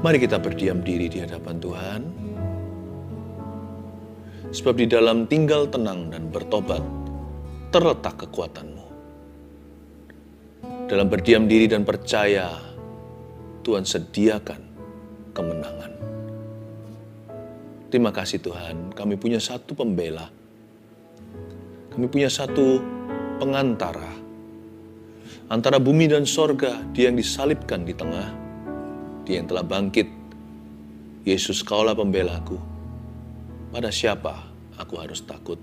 Mari kita berdiam diri di hadapan Tuhan. Sebab di dalam tinggal tenang dan bertobat, terletak kekuatanmu. Dalam berdiam diri dan percaya, Tuhan sediakan kemenangan. Terima kasih Tuhan, kami punya satu pembela. Kami punya satu pengantara. Antara bumi dan sorga, Dia yang disalibkan di tengah, Dia yang telah bangkit. Yesus, Kaulah pembelaku. Pada siapa aku harus takut?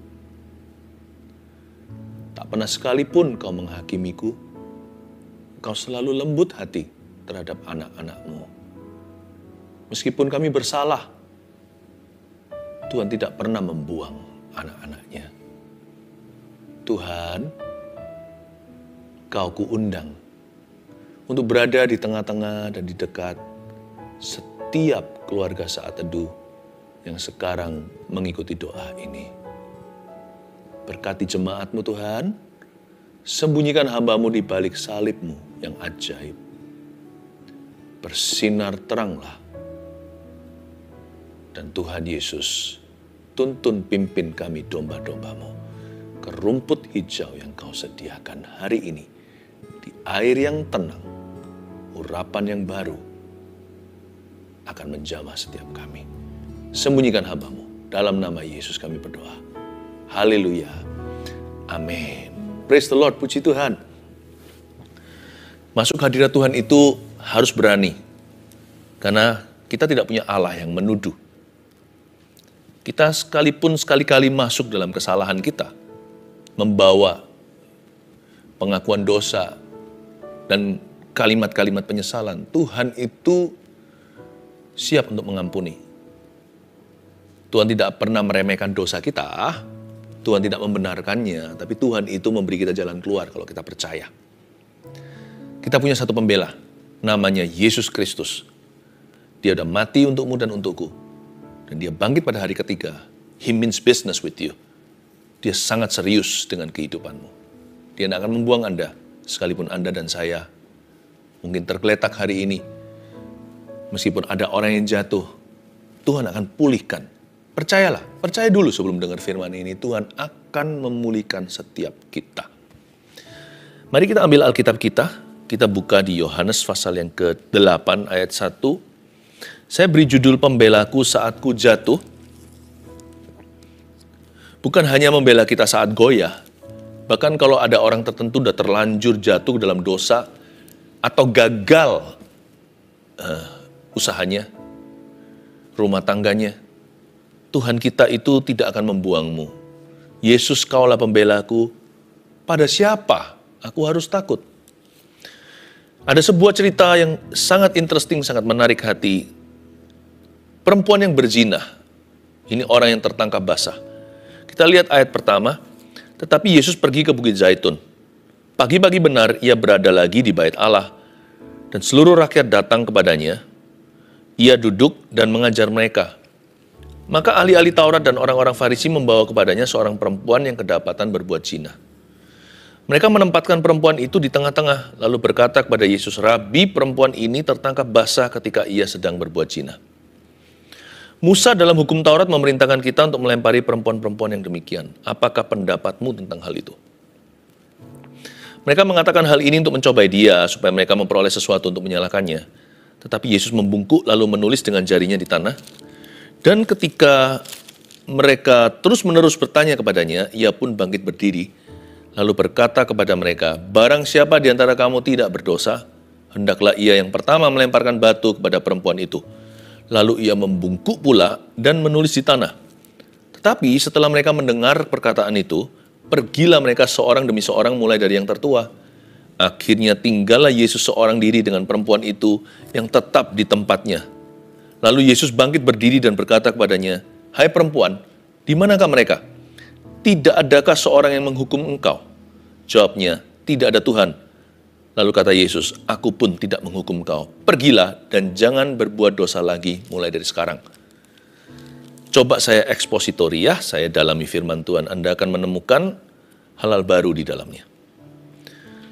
Tak pernah sekalipun Kau menghakimiku. Kau selalu lembut hati terhadap anak-anak-Mu. Meskipun kami bersalah, Tuhan tidak pernah membuang anak-anak-Nya. Tuhan, Kau kuundang untuk berada di tengah-tengah dan di dekat setiap keluarga saat teduh yang sekarang mengikuti doa ini. Berkati jemaat-Mu Tuhan, sembunyikan hamba-Mu di balik salib-Mu yang ajaib. Bersinar teranglah. Dan Tuhan Yesus, tuntun pimpin kami domba-domba-Mu ke rumput hijau yang Kau sediakan hari ini. Di air yang tenang, urapan yang baru akan menjamah setiap kami. Sembunyikan hamba-Mu. Dalam nama Yesus kami berdoa. Haleluya. Amin. Praise the Lord, puji Tuhan. Masuk hadirat Tuhan itu harus berani. Karena kita tidak punya Allah yang menuduh. Kita sekalipun sekali-kali masuk dalam kesalahan kita, membawa pengakuan dosa dan kalimat-kalimat penyesalan, Tuhan itu siap untuk mengampuni. Tuhan tidak pernah meremehkan dosa kita, Tuhan tidak membenarkannya, tapi Tuhan itu memberi kita jalan keluar kalau kita percaya. Kita punya satu pembela, namanya Yesus Kristus. Dia sudah mati untukmu dan untukku. Dan Dia bangkit pada hari ketiga. He means business with you. Dia sangat serius dengan kehidupanmu. Dia tidak akan membuang Anda, sekalipun Anda dan saya mungkin tergeletak hari ini. Meskipun ada orang yang jatuh, Tuhan akan pulihkan. Percayalah, percaya dulu sebelum dengar firman ini, Tuhan akan memulihkan setiap kita. Mari kita ambil Alkitab kita buka di Yohanes pasal yang ke-8 ayat 1. Saya beri judul Pembelaku Saat Ku Jatuh. Bukan hanya membela kita saat goyah, bahkan kalau ada orang tertentu sudah terlanjur jatuh dalam dosa atau gagal usahanya, rumah tangganya, Tuhan kita itu tidak akan membuangmu. Yesus, Kaulah pembelaku, pada siapa aku harus takut? Ada sebuah cerita yang sangat interesting, sangat menarik hati. Perempuan yang berzina, ini orang yang tertangkap basah. Kita lihat ayat pertama, tetapi Yesus pergi ke Bukit Zaitun. Pagi-pagi benar ia berada lagi di bait Allah, dan seluruh rakyat datang kepadanya. Ia duduk dan mengajar mereka. Maka ahli-ahli Taurat dan orang-orang Farisi membawa kepadanya seorang perempuan yang kedapatan berbuat zina. Mereka menempatkan perempuan itu di tengah-tengah, lalu berkata kepada Yesus, Rabi, perempuan ini tertangkap basah ketika ia sedang berbuat zina. Musa dalam hukum Taurat memerintahkan kita untuk melempari perempuan-perempuan yang demikian. Apakah pendapatmu tentang hal itu? Mereka mengatakan hal ini untuk mencobai dia, supaya mereka memperoleh sesuatu untuk menyalahkannya. Tetapi Yesus membungkuk lalu menulis dengan jarinya di tanah. Dan ketika mereka terus-menerus bertanya kepadanya, ia pun bangkit berdiri, lalu berkata kepada mereka, barang siapa di antara kamu tidak berdosa, hendaklah ia yang pertama melemparkan batu kepada perempuan itu. Lalu ia membungkuk pula dan menulis di tanah. Tetapi setelah mereka mendengar perkataan itu, pergilah mereka seorang demi seorang mulai dari yang tertua. Akhirnya tinggallah Yesus seorang diri dengan perempuan itu yang tetap di tempatnya. Lalu Yesus bangkit berdiri dan berkata kepadanya, hai perempuan, di manakah mereka? Tidak adakah seorang yang menghukum engkau? Jawabnya, tidak ada Tuhan. Lalu kata Yesus, aku pun tidak menghukum kau. Pergilah dan jangan berbuat dosa lagi mulai dari sekarang. Coba saya ekspositori ya, saya dalami firman Tuhan. Anda akan menemukan hal-hal baru di dalamnya.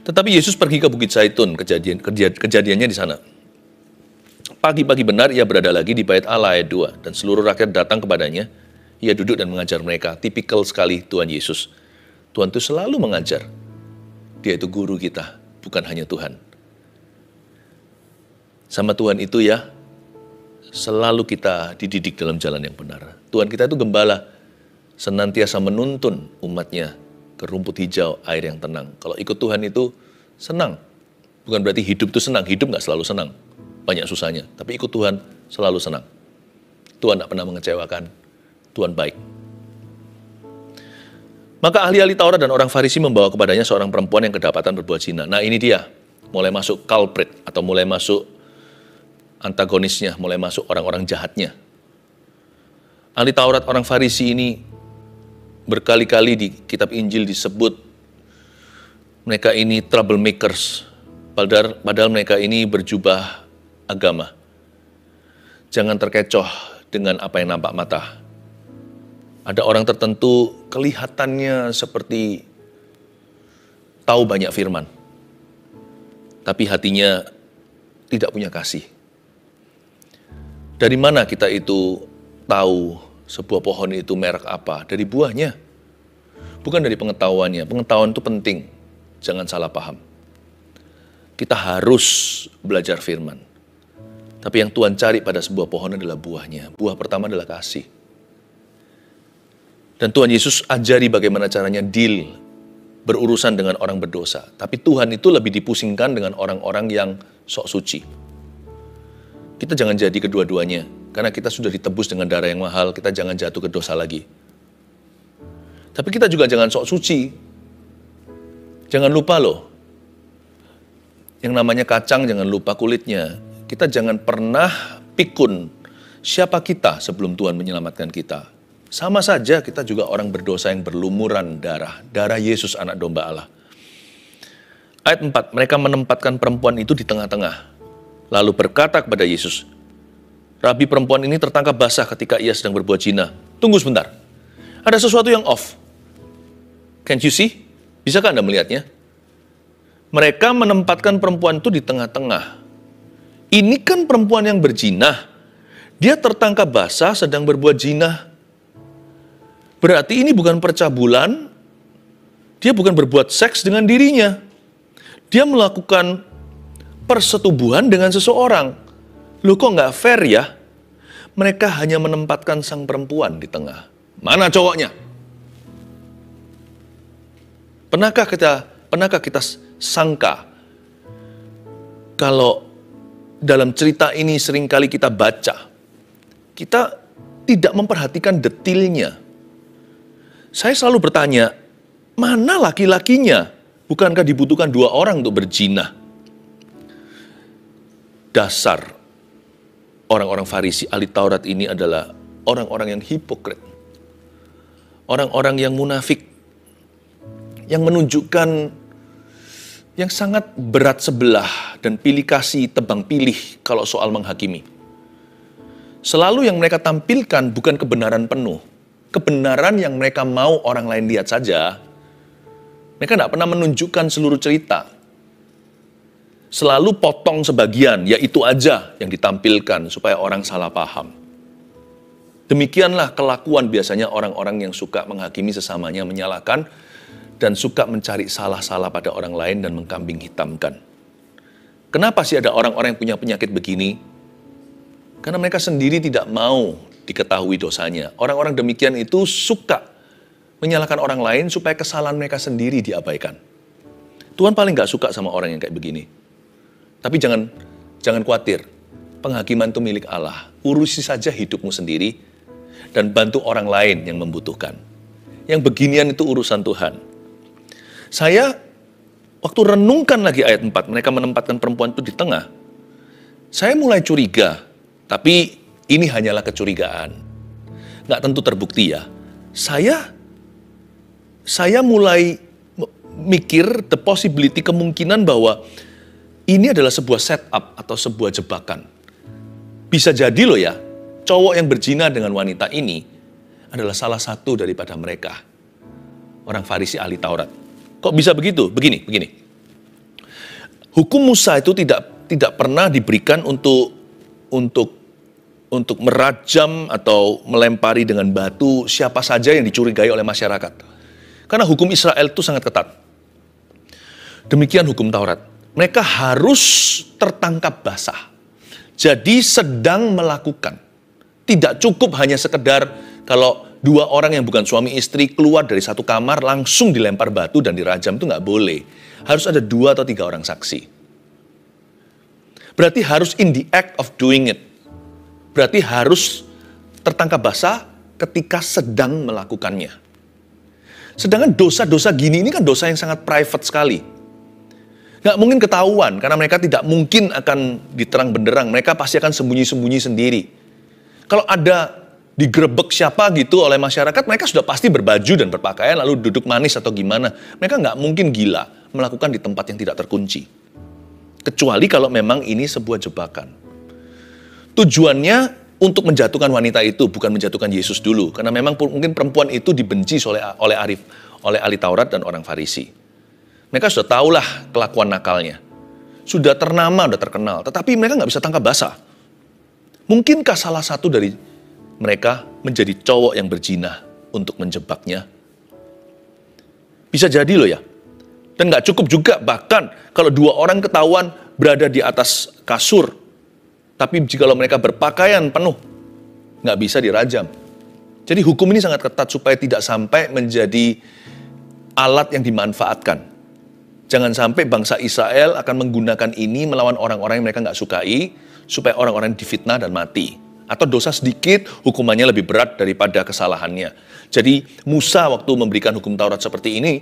Tetapi Yesus pergi ke Bukit Zaitun, kejadiannya di sana. Pagi-pagi benar ia berada lagi di bait Allah ayat 2. Dan seluruh rakyat datang kepadanya. Ia duduk dan mengajar mereka. Tipikal sekali Tuhan Yesus. Tuhan itu selalu mengajar. Dia itu guru kita, bukan hanya Tuhan. Sama Tuhan itu ya, selalu kita dididik dalam jalan yang benar. Tuhan kita itu gembala, senantiasa menuntun umatnya ke rumput hijau, air yang tenang. Kalau ikut Tuhan itu senang. Bukan berarti hidup itu senang, hidup nggak selalu senang. Banyak susahnya, tapi ikut Tuhan selalu senang. Tuhan tak pernah mengecewakan, Tuhan baik. Maka ahli-ahli Taurat dan orang Farisi membawa kepadanya seorang perempuan yang kedapatan berbuat zina. Nah ini dia, mulai masuk culprit atau mulai masuk antagonisnya, mulai masuk orang-orang jahatnya. Ahli Taurat orang Farisi ini berkali-kali di kitab Injil disebut mereka ini troublemakers, padahal mereka ini berjubah agama. Jangan terkecoh dengan apa yang nampak mata. Ada orang tertentu kelihatannya seperti tahu banyak firman, tapi hatinya tidak punya kasih. Dari mana kita itu tahu sebuah pohon itu merek apa? Dari buahnya, bukan dari pengetahuannya. Pengetahuan itu penting, jangan salah paham. Kita harus belajar firman. Tapi yang Tuhan cari pada sebuah pohon adalah buahnya. Buah pertama adalah kasih. Dan Tuhan Yesus ajari bagaimana caranya deal, berurusan dengan orang berdosa. Tapi Tuhan itu lebih dipusingkan dengan orang-orang yang sok suci. Kita jangan jadi kedua-duanya. Karena kita sudah ditebus dengan darah yang mahal, kita jangan jatuh ke dosa lagi. Tapi kita juga jangan sok suci. Jangan lupa loh. Yang namanya kacang jangan lupa kulitnya. Kita jangan pernah pikun siapa kita sebelum Tuhan menyelamatkan kita. Sama saja kita juga orang berdosa yang berlumuran darah. Darah Yesus anak domba Allah. Ayat 4, mereka menempatkan perempuan itu di tengah-tengah. Lalu berkata kepada Yesus, Rabi, perempuan ini tertangkap basah ketika ia sedang berbuat zina. Tunggu sebentar. Ada sesuatu yang off. Can't you see? Bisakah Anda melihatnya? Mereka menempatkan perempuan itu di tengah-tengah. Ini kan perempuan yang berzina. Dia tertangkap basah sedang berbuat zina. Berarti ini bukan percabulan. Dia bukan berbuat seks dengan dirinya. Dia melakukan persetubuhan dengan seseorang. Loh kok nggak fair ya? Mereka hanya menempatkan sang perempuan di tengah. Mana cowoknya? Pernahkah kita sangka kalau dalam cerita ini seringkali kita baca, kita tidak memperhatikan detailnya. Saya selalu bertanya, mana laki-lakinya? Bukankah dibutuhkan 2 orang untuk berzina? Dasar orang-orang Farisi, ahli Taurat ini adalah orang-orang yang hipokrit. Orang-orang yang munafik. Yang menunjukkan yang sangat berat sebelah dan pilih kasih tebang pilih kalau soal menghakimi. Selalu yang mereka tampilkan bukan kebenaran penuh. Kebenaran yang mereka mau orang lain lihat saja. Mereka tidak pernah menunjukkan seluruh cerita. Selalu potong sebagian, ya itu aja yang ditampilkan supaya orang salah paham. Demikianlah kelakuan biasanya orang-orang yang suka menghakimi sesamanya, menyalahkan, dan suka mencari salah-salah pada orang lain dan mengkambing hitamkan. Kenapa sih ada orang-orang yang punya penyakit begini? Karena mereka sendiri tidak mau diketahui dosanya. Orang-orang demikian itu suka menyalahkan orang lain supaya kesalahan mereka sendiri diabaikan. Tuhan paling gak suka sama orang yang kayak begini. Tapi jangan khawatir, penghakiman itu milik Allah. Urusi saja hidupmu sendiri dan bantu orang lain yang membutuhkan. Yang beginian itu urusan Tuhan. Saya waktu renungkan lagi ayat 4, mereka menempatkan perempuan itu di tengah. Saya mulai curiga, tapi ini hanyalah kecurigaan. Nggak tentu terbukti ya. Saya mulai mikir the possibility, kemungkinan bahwa ini adalah sebuah setup atau sebuah jebakan. Bisa jadi loh ya, cowok yang berzina dengan wanita ini adalah salah satu daripada mereka. Orang Farisi ahli Taurat. Kok bisa begitu? Begini. Hukum Musa itu tidak pernah diberikan untuk merajam atau melempari dengan batu siapa saja yang dicurigai oleh masyarakat. Karena hukum Israel itu sangat ketat. Demikian hukum Taurat. Mereka harus tertangkap basah. Jadi sedang melakukan. Tidak cukup hanya sekedar kalau dua orang yang bukan suami istri keluar dari satu kamar langsung dilempar batu dan dirajam, itu nggak boleh. Harus ada 2 atau 3 orang saksi. Berarti harus in the act of doing it. Berarti harus tertangkap basah ketika sedang melakukannya. Sedangkan dosa-dosa gini ini kan dosa yang sangat private sekali. Nggak mungkin ketahuan, karena mereka tidak mungkin akan diterang benderang. Mereka pasti akan sembunyi-sembunyi sendiri. Kalau ada digerebek siapa gitu oleh masyarakat, mereka sudah pasti berbaju dan berpakaian, lalu duduk manis atau gimana. Mereka nggak mungkin gila melakukan di tempat yang tidak terkunci. Kecuali kalau memang ini sebuah jebakan. Tujuannya untuk menjatuhkan wanita itu, bukan menjatuhkan Yesus dulu. Karena memang mungkin perempuan itu dibenci oleh ahli Taurat dan orang Farisi. Mereka sudah tahulah kelakuan nakalnya. Sudah ternama, sudah terkenal. Tetapi mereka nggak bisa tangkap basah. Mungkinkah salah satu dari mereka menjadi cowok yang berzina untuk menjebaknya? Bisa jadi loh ya. Dan nggak cukup juga, bahkan kalau 2 orang ketahuan berada di atas kasur. Tapi jika mereka berpakaian penuh, nggak bisa dirajam. Jadi hukum ini sangat ketat supaya tidak sampai menjadi alat yang dimanfaatkan. Jangan sampai bangsa Israel akan menggunakan ini melawan orang-orang yang mereka nggak sukai, supaya orang-orang difitnah dan mati. Atau dosa sedikit, hukumannya lebih berat daripada kesalahannya. Jadi Musa waktu memberikan hukum Taurat seperti ini,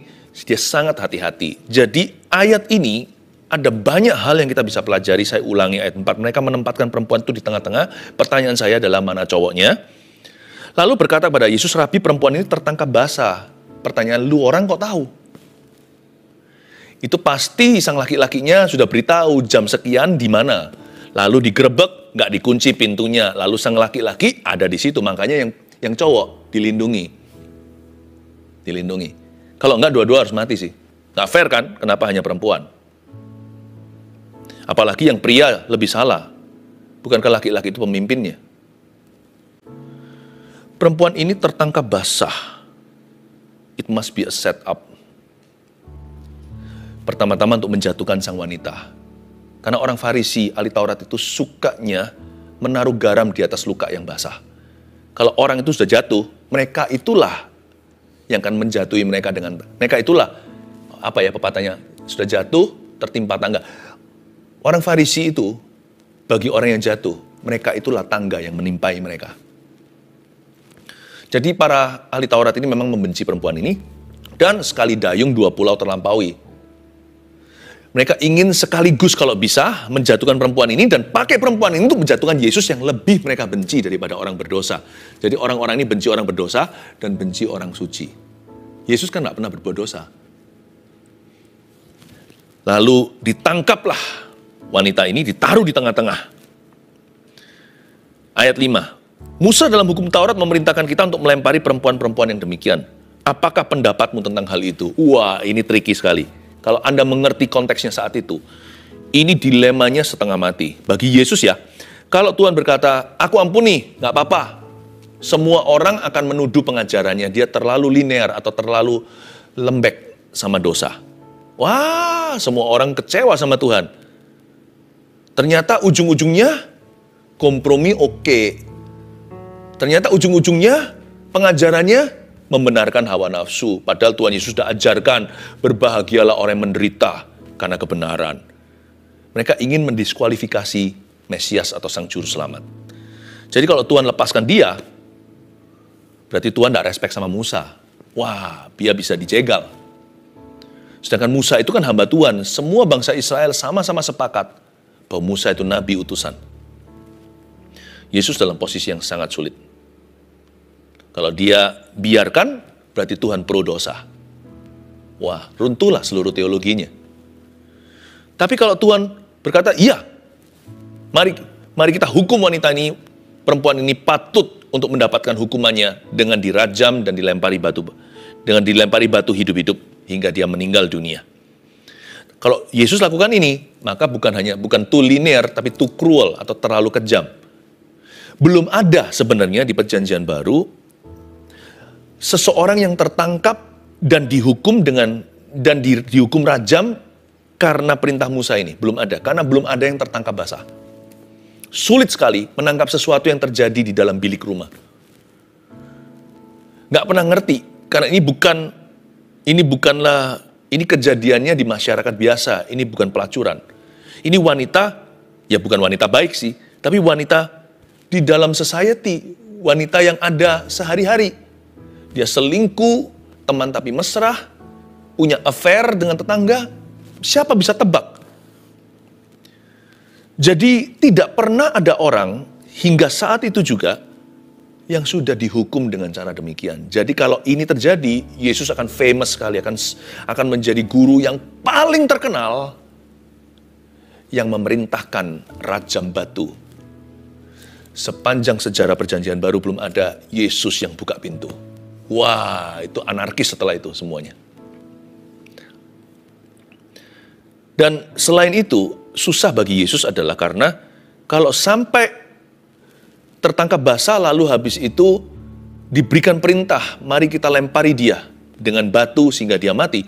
dia sangat hati-hati. Jadi ayat ini, ada banyak hal yang kita bisa pelajari. Saya ulangi ayat 4. Mereka menempatkan perempuan itu di tengah-tengah. Pertanyaan saya adalah mana cowoknya? Lalu berkata pada Yesus, Rabi, perempuan ini tertangkap basah. Pertanyaan, lu orang kok tahu? Itu pasti sang laki-lakinya sudah beritahu jam sekian di mana. Lalu digerebek, nggak dikunci pintunya. Lalu sang laki-laki ada di situ. Makanya yang cowok dilindungi. Kalau nggak, dua-dua harus mati sih. Nggak fair kan? Kenapa hanya perempuan? Apalagi yang pria lebih salah. Bukankah laki-laki itu pemimpinnya? Perempuan ini tertangkap basah. It must be a setup. Pertama-tama untuk menjatuhkan sang wanita. Karena orang Farisi, ahli Taurat itu sukanya menaruh garam di atas luka yang basah. Kalau orang itu sudah jatuh, mereka itulah yang akan menjatuhi mereka dengan... Mereka itulah, pepatahnya, sudah jatuh, tertimpa tangga. Orang Farisi itu, bagi orang yang jatuh, mereka itulah tangga yang menimpai mereka. Jadi para ahli Taurat ini memang membenci perempuan ini, dan sekali dayung 2 pulau terlampaui. Mereka ingin sekaligus kalau bisa menjatuhkan perempuan ini dan pakai perempuan ini untuk menjatuhkan Yesus yang lebih mereka benci daripada orang berdosa. Jadi orang-orang ini benci orang berdosa dan benci orang suci. Yesus kan nggak pernah berbuat dosa. Lalu ditangkaplah wanita ini, ditaruh di tengah-tengah. Ayat 5. Musa dalam hukum Taurat memerintahkan kita untuk melempari perempuan-perempuan yang demikian. Apakah pendapatmu tentang hal itu? Wah, ini tricky sekali. Kalau Anda mengerti konteksnya saat itu, ini dilemanya setengah mati. Bagi Yesus ya, kalau Tuhan berkata, aku ampuni, nggak apa-apa. Semua orang akan menuduh pengajarannya, dia terlalu linear atau terlalu lembek sama dosa. Wah, semua orang kecewa sama Tuhan. Ternyata ujung-ujungnya kompromi oke. Ternyata ujung-ujungnya pengajarannya membenarkan hawa nafsu. Padahal Tuhan Yesus sudah ajarkan, berbahagialah orang yang menderita karena kebenaran. Mereka ingin mendiskualifikasi Mesias atau Sang Juru Selamat. Jadi kalau Tuhan lepaskan dia, berarti Tuhan tidak respect sama Musa. Wah, dia bisa dijegal. Sedangkan Musa itu kan hamba Tuhan. Semua bangsa Israel sama-sama sepakat bahwa Musa itu nabi utusan. Yesus dalam posisi yang sangat sulit. Kalau dia biarkan, berarti Tuhan pro dosa. Wah, runtuhlah seluruh teologinya. Tapi kalau Tuhan berkata, iya, mari kita hukum wanita ini, perempuan ini patut untuk mendapatkan hukumannya dengan dirajam dan dilempari batu hidup-hidup hingga dia meninggal dunia. Kalau Yesus lakukan ini, maka bukan too linear, tapi too cruel atau terlalu kejam. Belum ada sebenarnya di Perjanjian Baru seseorang yang tertangkap dan dihukum dihukum rajam karena perintah Musa ini. Belum ada, karena belum ada yang tertangkap basah. Sulit sekali menangkap sesuatu yang terjadi di dalam bilik rumah. Nggak pernah ngerti, karena ini kejadiannya di masyarakat biasa, ini bukan pelacuran. Ini wanita, ya bukan wanita baik sih, tapi wanita di dalam society, wanita yang ada sehari-hari. Dia selingkuh, teman tapi mesra, punya affair dengan tetangga, siapa bisa tebak? Jadi tidak pernah ada orang hingga saat itu juga yang sudah dihukum dengan cara demikian. Jadi kalau ini terjadi, Yesus akan famous sekali, akan menjadi guru yang paling terkenal yang memerintahkan rajam batu. Sepanjang sejarah Perjanjian Baru belum ada Yesus yang buka pintu. Wah, itu anarkis setelah itu semuanya. Dan selain itu, susah bagi Yesus adalah karena kalau sampai tertangkap basah lalu habis itu diberikan perintah, mari kita lempari dia dengan batu sehingga dia mati.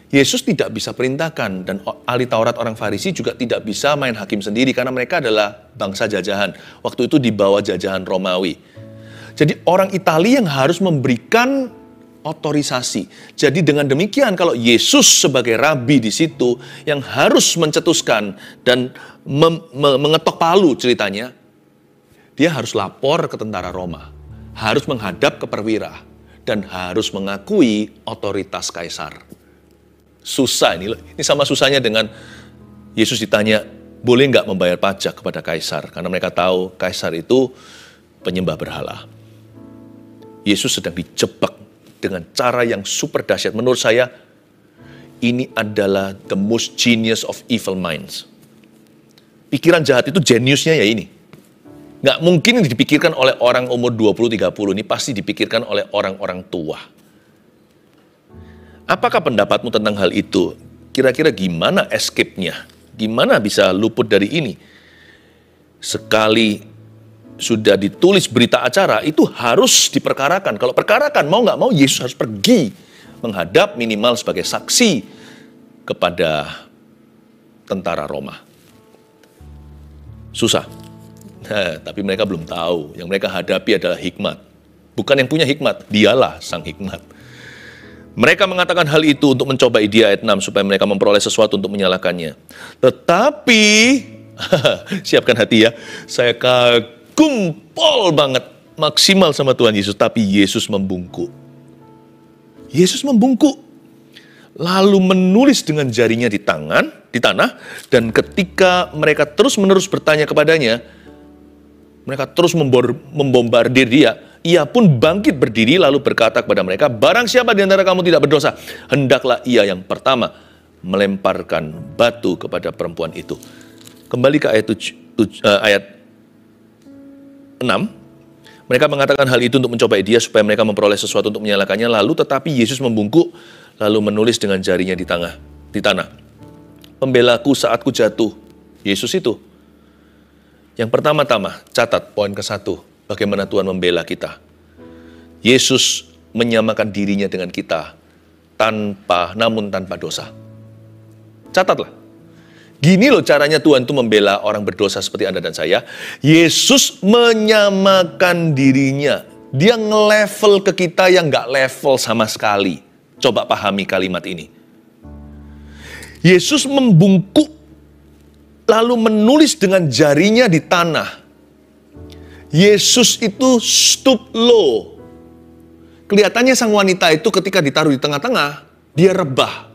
Yesus tidak bisa perintahkan, dan ahli Taurat orang Farisi juga tidak bisa main hakim sendiri karena mereka adalah bangsa jajahan. Waktu itu di bawah jajahan Romawi. Jadi orang Italia yang harus memberikan otorisasi. Jadi dengan demikian kalau Yesus sebagai rabi di situ yang harus mencetuskan dan mengetok palu ceritanya, dia harus lapor ke tentara Roma, harus menghadap ke perwira, dan harus mengakui otoritas kaisar. Susah ini sama susahnya dengan Yesus ditanya, boleh nggak membayar pajak kepada kaisar? Karena mereka tahu kaisar itu penyembah berhala. Yesus sedang dijebak dengan cara yang super dahsyat. Menurut saya, ini adalah the most genius of evil minds. Pikiran jahat itu jeniusnya ya ini. Nggak mungkin dipikirkan oleh orang umur 20-30, ini pasti dipikirkan oleh orang-orang tua. Apakah pendapatmu tentang hal itu? Kira-kira gimana escape-nya? Gimana bisa luput dari ini? Sekali sudah ditulis berita acara, itu harus diperkarakan. Kalau perkarakan, mau nggak mau, Yesus harus pergi menghadap minimal sebagai saksi kepada tentara Roma. Susah. Tapi mereka belum tahu. Yang mereka hadapi adalah hikmat. Bukan yang punya hikmat, dialah sang hikmat. Mereka mengatakan hal itu untuk mencobai dia, ayat 6, supaya mereka memperoleh sesuatu untuk menyalahkannya. Tetapi, siapkan hati ya, saya kagum pol banget, maksimal sama Tuhan Yesus, tapi Yesus membungkuk. Yesus membungkuk, lalu menulis dengan jarinya di tanah, dan ketika mereka terus-menerus bertanya kepadanya, mereka terus membombardir dia. Ia pun bangkit berdiri lalu berkata kepada mereka, barang siapa di antara kamu tidak berdosa, hendaklah ia yang pertama melemparkan batu kepada perempuan itu. Kembali ke ayat 6. Mereka mengatakan hal itu untuk mencobai dia supaya mereka memperoleh sesuatu untuk menyalahkannya. Lalu tetapi Yesus membungkuk lalu menulis dengan jarinya di tanah. Pembelaku saat ku jatuh, Yesus itu. Yang pertama-tama, catat poin ke-1, bagaimana Tuhan membela kita. Yesus menyamakan dirinya dengan kita, namun tanpa dosa. Catatlah. Gini loh caranya Tuhan itu membela orang berdosa seperti Anda dan saya. Yesus menyamakan dirinya. Dia nge-level ke kita yang gak level sama sekali. Coba pahami kalimat ini. Yesus membungkuk lalu menulis dengan jarinya di tanah. Yesus itu stoop low. Kelihatannya sang wanita itu ketika ditaruh di tengah-tengah, dia rebah.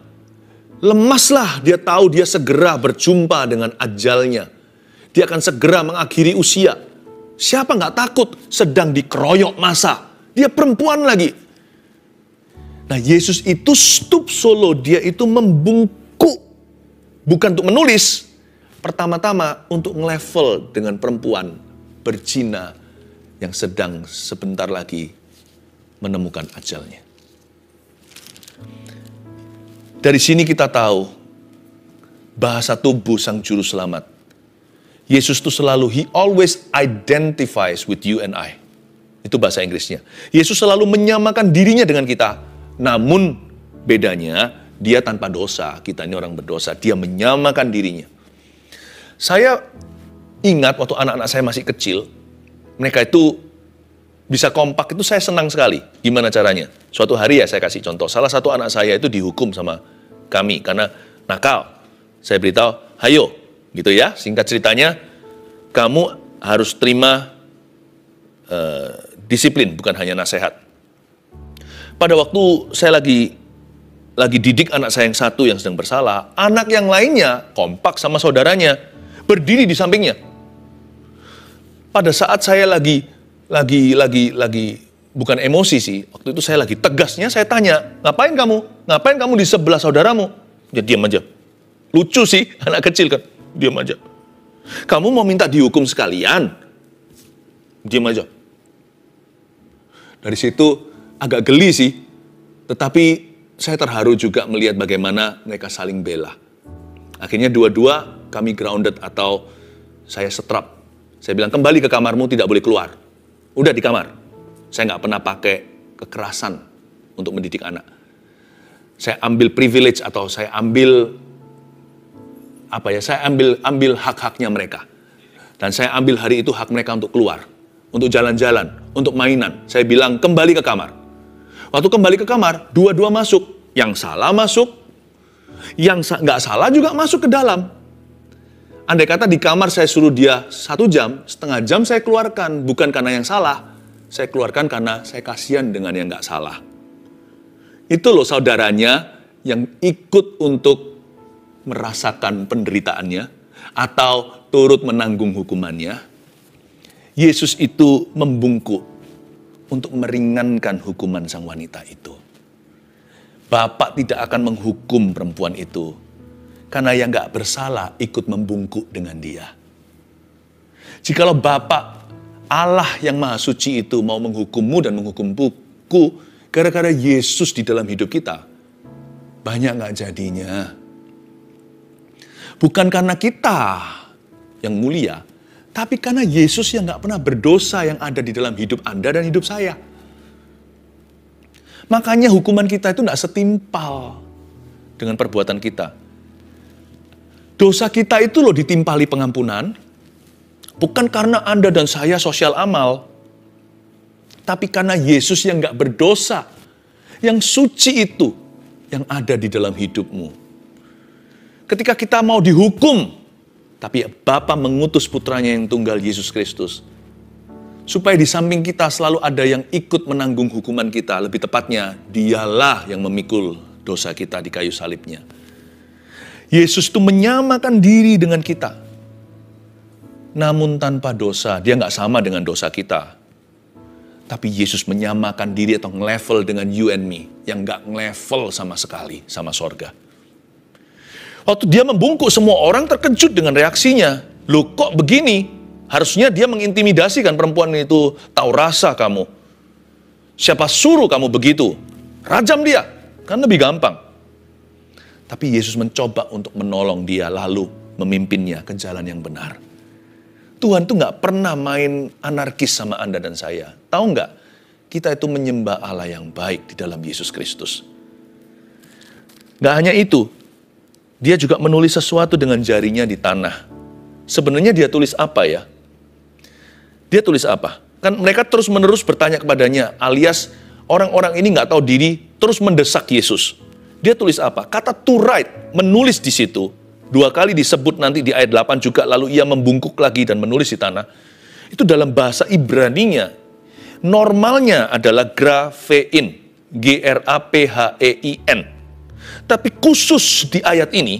Lemaslah, dia tahu dia segera berjumpa dengan ajalnya. Dia akan segera mengakhiri usia. Siapa nggak takut sedang dikeroyok masa? Dia perempuan lagi. Nah, Yesus itu stoop solo, dia itu membungkuk. Bukan untuk menulis, pertama-tama untuk nge-level dengan perempuan berzina yang sedang sebentar lagi menemukan ajalnya. Dari sini kita tahu bahasa tubuh Sang Juru Selamat. Yesus itu selalu, He always identifies with you and I. Itu bahasa Inggrisnya. Yesus selalu menyamakan dirinya dengan kita. Namun bedanya, dia tanpa dosa. Kita ini orang berdosa. Dia menyamakan dirinya. Saya ingat waktu anak-anak saya masih kecil, mereka itu bisa kompak, itu saya senang sekali. Gimana caranya? Suatu hari ya saya kasih contoh. Salah satu anak saya itu dihukum sama kami karena nakal. Saya beritahu, hayo, gitu ya. Singkat ceritanya, kamu harus terima disiplin, bukan hanya nasihat. Pada waktu saya lagi didik anak saya yang satu yang sedang bersalah, anak yang lainnya kompak sama saudaranya, berdiri di sampingnya. Pada saat saya lagi bukan emosi sih, waktu itu saya lagi tegasnya, saya tanya, ngapain kamu di sebelah saudaramu? Ya diam aja. Lucu sih, anak kecil kan, diam aja. Kamu mau minta dihukum sekalian? Diam aja. Dari situ agak geli sih, tetapi saya terharu juga melihat bagaimana mereka saling bela. Akhirnya dua-dua kami grounded atau saya setrap. Saya bilang, kembali ke kamarmu, tidak boleh keluar. Udah di kamar. Saya nggak pernah pakai kekerasan untuk mendidik anak. Saya ambil privilege atau saya ambil ambil hak-haknya mereka. Dan saya ambil hari itu hak mereka untuk keluar, untuk jalan-jalan, untuk mainan. Saya bilang, kembali ke kamar. Waktu kembali ke kamar, dua-dua masuk. Yang salah masuk, yang nggak salah juga masuk ke dalam. Andai kata di kamar saya suruh dia 1 jam, setengah jam saya keluarkan. Bukan karena yang salah, saya keluarkan karena saya kasihan dengan yang nggak salah. Itu loh saudaranya yang ikut untuk merasakan penderitaannya atau turut menanggung hukumannya. Yesus itu membungkuk untuk meringankan hukuman sang wanita itu. Bapak tidak akan menghukum perempuan itu, karena yang gak bersalah ikut membungkuk dengan dia. Jikalau Bapa Allah yang Maha Suci itu mau menghukummu dan menghukum buku, gara-gara Yesus di dalam hidup kita, banyak gak jadinya. Bukan karena kita yang mulia, tapi karena Yesus yang gak pernah berdosa yang ada di dalam hidup Anda dan hidup saya. Makanya hukuman kita itu gak setimpal dengan perbuatan kita. Dosa kita itu loh ditimpali pengampunan, bukan karena Anda dan saya sosial amal, tapi karena Yesus yang gak berdosa, yang suci itu, yang ada di dalam hidupmu. Ketika kita mau dihukum, tapi Bapa mengutus putranya yang tunggal Yesus Kristus, supaya di samping kita selalu ada yang ikut menanggung hukuman kita, lebih tepatnya dialah yang memikul dosa kita di kayu salibnya. Yesus itu menyamakan diri dengan kita. Namun tanpa dosa, dia nggak sama dengan dosa kita. Tapi Yesus menyamakan diri atau nge-level dengan you and me, yang nggak nge-level sama sekali sama sorga. Waktu dia membungkuk, semua orang terkejut dengan reaksinya. Loh kok begini? Harusnya dia mengintimidasi kan perempuan itu. Tahu rasa kamu. Siapa suruh kamu begitu? Rajam dia, kan lebih gampang. Tapi Yesus mencoba untuk menolong dia, lalu memimpinnya ke jalan yang benar. Tuhan tuh gak pernah main anarkis sama Anda dan saya. Tahu gak? Kita itu menyembah Allah yang baik di dalam Yesus Kristus. Gak hanya itu, dia juga menulis sesuatu dengan jarinya di tanah. Sebenarnya dia tulis apa ya? Dia tulis apa? Kan mereka terus-menerus bertanya kepadanya, alias orang-orang ini gak tahu diri, terus mendesak Yesus. Dia tulis apa? Kata to write, menulis di situ. 2 kali disebut nanti di ayat 8 juga, lalu ia membungkuk lagi dan menulis di tanah. Itu dalam bahasa Ibraninya. Normalnya adalah graphein, G-R-A-P-H-E-I-N. Tapi khusus di ayat ini,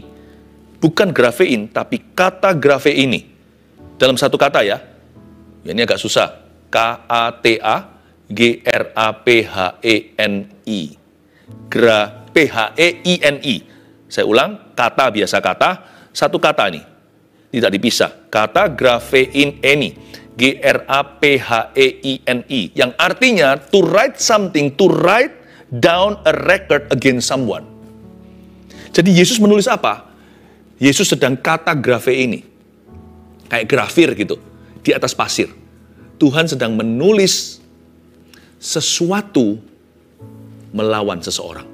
bukan grafein, tapi kata grafeini. Dalam satu kata ya, ini agak susah. K-A-T-A-G-R-A-P-H-E-N-I. P-H-E-I-N-I. Saya ulang, kata biasa kata, satu kata nih. Tidak dipisah. Kata grafein eni. G-R-A-P-H-E-I-N-I. Yang artinya, to write something, to write down a record against someone. Jadi Yesus menulis apa? Yesus sedang kata grafe ini. Kayak grafir gitu, di atas pasir. Tuhan sedang menulis sesuatu melawan seseorang.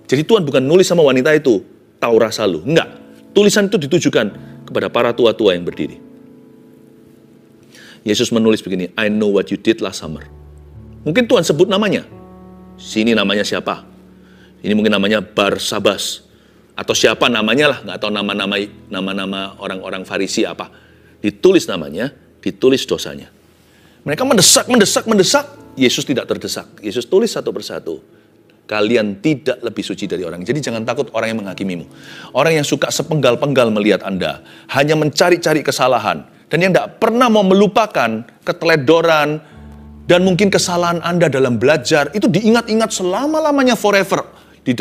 Jadi Tuhan bukan nulis sama wanita itu, tahu rasa lu. Enggak. Tulisan itu ditujukan kepada para tua-tua yang berdiri. Yesus menulis begini, I know what you did last summer. Mungkin Tuhan sebut namanya. Sini namanya siapa? Ini mungkin namanya Barsabas. Atau siapa namanya lah, nggak tahu nama-nama orang-orang Farisi apa. Ditulis namanya, ditulis dosanya. Mereka mendesak. Yesus tidak terdesak. Yesus tulis satu persatu. Kalian tidak lebih suci dari orang. Jadi jangan takut orang yang menghakimimu. Orang yang suka sepenggal-penggal melihat Anda. Hanya mencari-cari kesalahan. Dan yang tidak pernah mau melupakan keteledoran dan mungkin kesalahan Anda dalam belajar. Itu diingat-ingat selama-lamanya forever. Di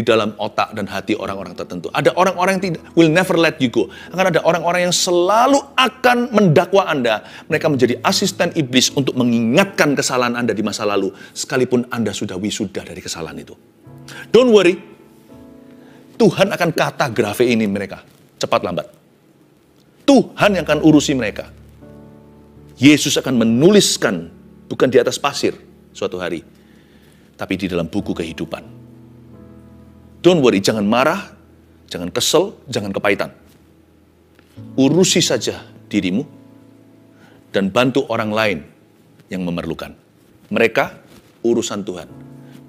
dalam otak dan hati orang-orang tertentu. Ada orang-orang yang will never let you go. Akan ada orang-orang yang selalu akan mendakwa Anda. Mereka menjadi asisten iblis untuk mengingatkan kesalahan Anda di masa lalu. Sekalipun Anda sudah wisuda dari kesalahan itu. Don't worry. Tuhan akan kata grafe ini mereka. Cepat lambat. Tuhan yang akan urusi mereka. Yesus akan menuliskan. Bukan di atas pasir suatu hari. Tapi di dalam buku kehidupan. Don't worry, jangan marah, jangan kesel, jangan kepahitan. Urusi saja dirimu dan bantu orang lain yang memerlukan. Mereka urusan Tuhan.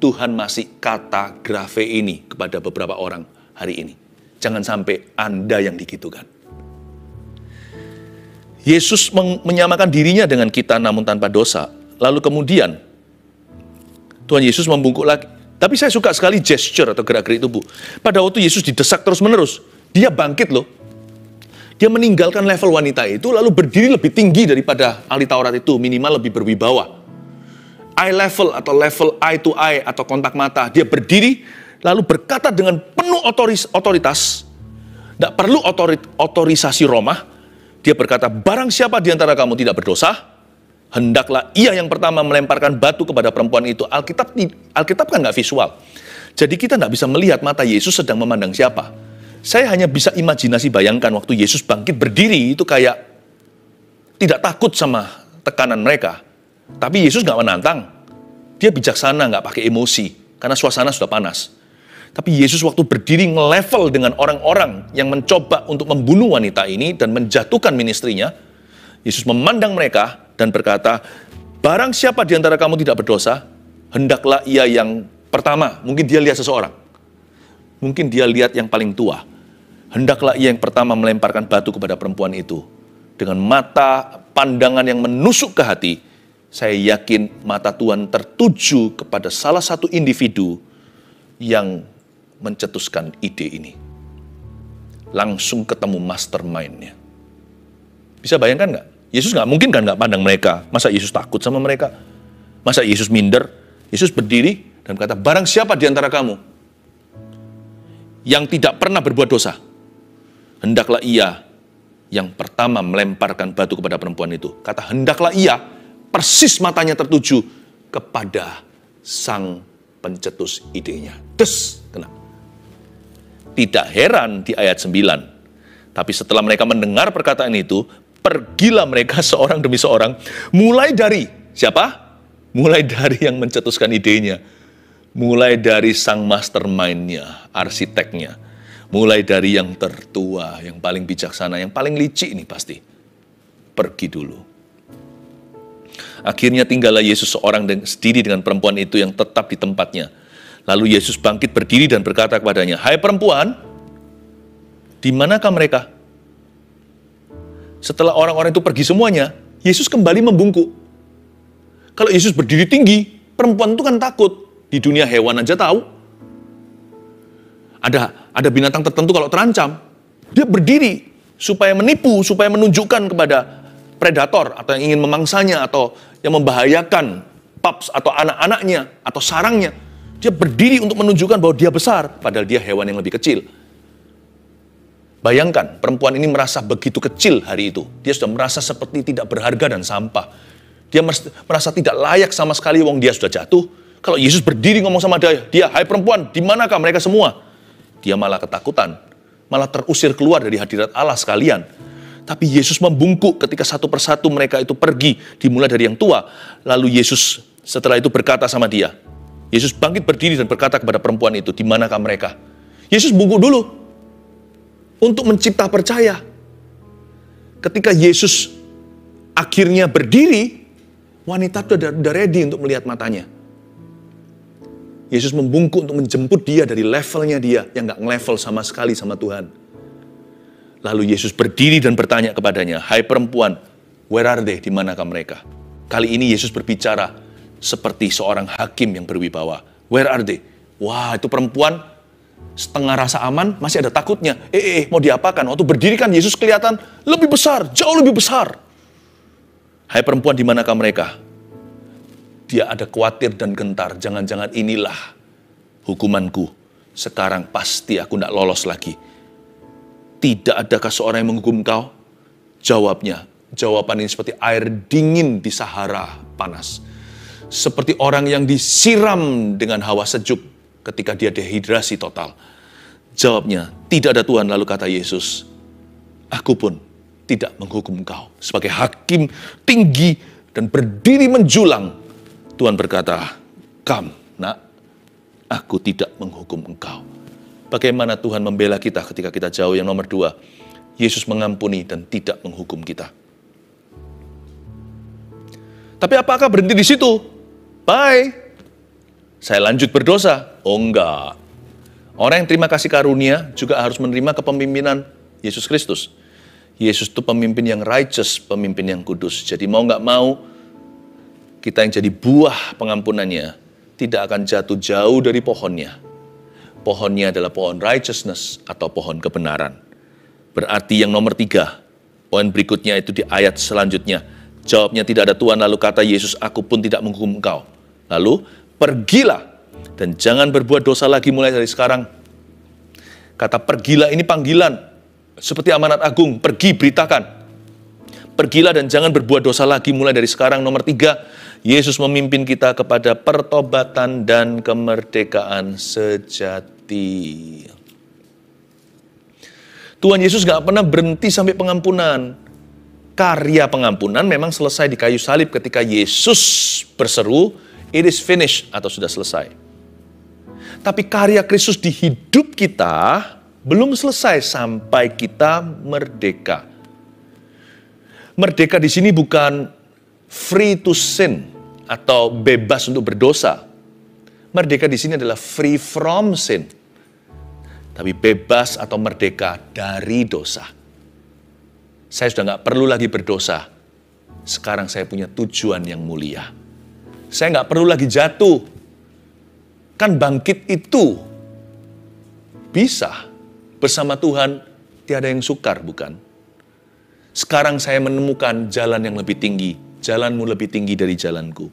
Tuhan masih kata grafe ini kepada beberapa orang hari ini. Jangan sampai Anda yang digitukan. Yesus menyamakan dirinya dengan kita namun tanpa dosa. Lalu kemudian Tuhan Yesus membungkuk lagi. Tapi saya suka sekali gesture atau gerak-gerik tubuh. Pada waktu Yesus didesak terus-menerus, dia bangkit loh. Dia meninggalkan level wanita itu, lalu berdiri lebih tinggi daripada ahli Taurat itu, minimal lebih berwibawa. Eye level atau level eye to eye atau kontak mata. Dia berdiri, lalu berkata dengan penuh otoritas. Tidak perlu otorisasi Roma. Dia berkata, barang siapa di antara kamu tidak berdosa, hendaklah ia yang pertama melemparkan batu kepada perempuan itu. Alkitab kan nggak visual. Jadi kita nggak bisa melihat mata Yesus sedang memandang siapa. Saya hanya bisa imajinasi bayangkan waktu Yesus bangkit berdiri itu kayak tidak takut sama tekanan mereka. Tapi Yesus nggak menantang. Dia bijaksana, nggak pakai emosi. Karena suasana sudah panas. Tapi Yesus waktu berdiri nge-level dengan orang-orang yang mencoba untuk membunuh wanita ini dan menjatuhkan ministrinya. Yesus memandang mereka dan berkata, barang siapa di antara kamu tidak berdosa, hendaklah ia yang pertama. Mungkin dia lihat seseorang. Mungkin dia lihat yang paling tua. Hendaklah ia yang pertama melemparkan batu kepada perempuan itu. Dengan mata pandangan yang menusuk ke hati, saya yakin mata Tuhan tertuju kepada salah satu individu yang mencetuskan ide ini. Langsung ketemu mastermind-nya. Bisa bayangkan nggak? Yesus nggak mungkin kan nggak pandang mereka. Masa Yesus takut sama mereka? Masa Yesus minder? Yesus berdiri dan berkata, barang siapa di antara kamu yang tidak pernah berbuat dosa, hendaklah ia yang pertama melemparkan batu kepada perempuan itu. Kata hendaklah ia, persis matanya tertuju kepada sang pencetus idenya. Kena. Tidak heran di ayat 9. Tapi setelah mereka mendengar perkataan itu, pergilah mereka seorang demi seorang, mulai dari siapa? Mulai dari yang mencetuskan idenya, mulai dari sang mastermind-nya, arsiteknya, mulai dari yang tertua, yang paling bijaksana, yang paling licik ini pasti. Pergi dulu. Akhirnya tinggallah Yesus seorang sendiri dengan perempuan itu yang tetap di tempatnya. Lalu Yesus bangkit berdiri dan berkata kepadanya, hai perempuan, di manakah mereka? Setelah orang-orang itu pergi semuanya, Yesus kembali membungkuk. Kalau Yesus berdiri tinggi, perempuan itu kan takut. Di dunia hewan aja tahu. Ada binatang tertentu kalau terancam, dia berdiri supaya menipu, supaya menunjukkan kepada predator atau yang ingin memangsanya atau yang membahayakan pups atau anak-anaknya atau sarangnya. Dia berdiri untuk menunjukkan bahwa dia besar, padahal dia hewan yang lebih kecil. Bayangkan, perempuan ini merasa begitu kecil hari itu. Dia sudah merasa seperti tidak berharga dan sampah. Dia merasa tidak layak sama sekali, wong dia sudah jatuh. Kalau Yesus berdiri ngomong sama dia, hai perempuan, di manakah mereka semua? Dia malah ketakutan. malah terusir keluar dari hadirat Allah sekalian. Tapi Yesus membungkuk ketika satu persatu mereka itu pergi, dimulai dari yang tua. Lalu Yesus setelah itu berkata sama dia. Yesus bangkit berdiri dan berkata kepada perempuan itu, di manakah mereka? Yesus bungkuk dulu untuk mencipta percaya. Ketika Yesus akhirnya berdiri, wanita itu udah ready untuk melihat matanya. Yesus membungkuk untuk menjemput dia dari levelnya dia yang gak nge-level sama sekali sama Tuhan. Lalu Yesus berdiri dan bertanya kepadanya, hai perempuan, where are they? Di manakah mereka? Kali ini Yesus berbicara seperti seorang hakim yang berwibawa. Where are they? Wah, itu perempuan setengah rasa aman, masih ada takutnya. Mau diapakan? Waktu berdiri kan Yesus kelihatan lebih besar, jauh lebih besar. Hai perempuan, di manakah mereka? Dia ada khawatir dan gentar. Jangan-jangan inilah hukumanku. Sekarang pasti aku tidak lolos lagi. Tidak adakah seorang yang menghukum kau? Jawaban ini seperti air dingin di Sahara panas. Seperti orang yang disiram dengan hawa sejuk ketika dia dehidrasi total. Jawabnya, tidak ada Tuhan. Lalu kata Yesus, aku pun tidak menghukum kau. Sebagai hakim tinggi dan berdiri menjulang, Tuhan berkata, come, nak, aku tidak menghukum engkau. Bagaimana Tuhan membela kita ketika kita jauh? Yang nomor 2, Yesus mengampuni dan tidak menghukum kita. Tapi apakah berhenti di situ? Bye. Saya lanjut berdosa? Oh enggak. Orang yang terima kasih karunia juga harus menerima kepemimpinan Yesus Kristus. Yesus itu pemimpin yang righteous, pemimpin yang kudus. Jadi mau nggak mau, kita yang jadi buah pengampunannya tidak akan jatuh jauh dari pohonnya. Pohonnya adalah pohon righteousness atau pohon kebenaran. Berarti yang nomor 3, poin berikutnya itu di ayat selanjutnya. Jawabnya, tidak ada Tuhan. Lalu kata Yesus, aku pun tidak menghukum engkau. Lalu, pergilah dan jangan berbuat dosa lagi mulai dari sekarang. Kata pergilah ini panggilan. Seperti amanat agung, pergi beritakan. Pergilah dan jangan berbuat dosa lagi mulai dari sekarang. Nomor 3, Yesus memimpin kita kepada pertobatan dan kemerdekaan sejati. Tuhan Yesus gak pernah berhenti sampai pengampunan. Karya pengampunan memang selesai di kayu salib ketika Yesus berseru, it is finished, atau sudah selesai. Tapi karya Kristus di hidup kita belum selesai sampai kita merdeka. Merdeka di sini bukan free to sin atau bebas untuk berdosa. Merdeka di sini adalah free from sin. Tapi bebas atau merdeka dari dosa. Saya sudah nggak perlu lagi berdosa. Sekarang saya punya tujuan yang mulia. Saya nggak perlu lagi jatuh. Kan bangkit itu bisa bersama Tuhan, tiada yang sukar, bukan? Sekarang saya menemukan jalan yang lebih tinggi. Jalanmu lebih tinggi dari jalanku.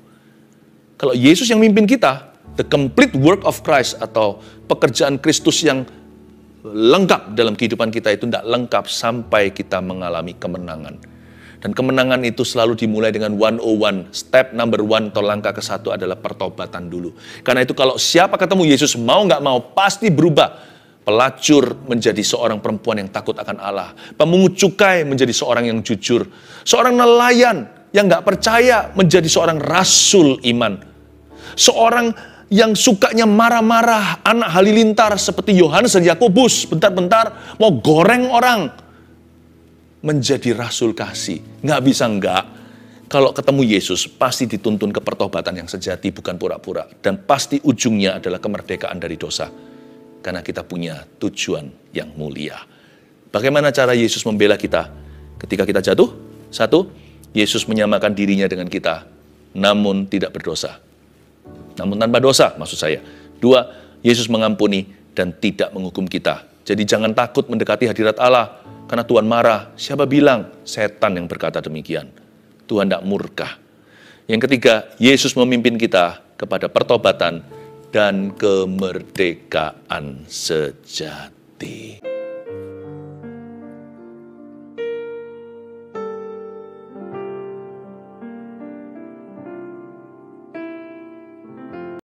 Kalau Yesus yang mimpin kita, the complete work of Christ atau pekerjaan Kristus yang lengkap dalam kehidupan kita itu tidak lengkap sampai kita mengalami kemenangan. Dan kemenangan itu selalu dimulai dengan 101. Step number 1 atau langkah ke-1 adalah pertobatan dulu. Karena itu kalau siapa ketemu Yesus mau nggak mau pasti berubah. Pelacur menjadi seorang perempuan yang takut akan Allah. Pemungut cukai menjadi seorang yang jujur. Seorang nelayan yang nggak percaya menjadi seorang rasul iman. Seorang yang sukanya marah-marah, anak halilintar seperti Yohanes dan Yakobus, bentar-bentar mau goreng orang, menjadi rasul kasih. Nggak bisa nggak. Kalau ketemu Yesus, pasti dituntun ke pertobatan yang sejati, bukan pura-pura. Dan pasti ujungnya adalah kemerdekaan dari dosa. Karena kita punya tujuan yang mulia. Bagaimana cara Yesus membela kita ketika kita jatuh? 1, Yesus menyamakan dirinya dengan kita, namun tidak berdosa. Namun tanpa dosa, maksud saya. 2, Yesus mengampuni dan tidak menghukum kita. Jadi jangan takut mendekati hadirat Allah, karena Tuhan marah. Siapa bilang? Setan yang berkata demikian. Tuhan tidak murka. Yang ketiga, Yesus memimpin kita kepada pertobatan dan kemerdekaan sejati.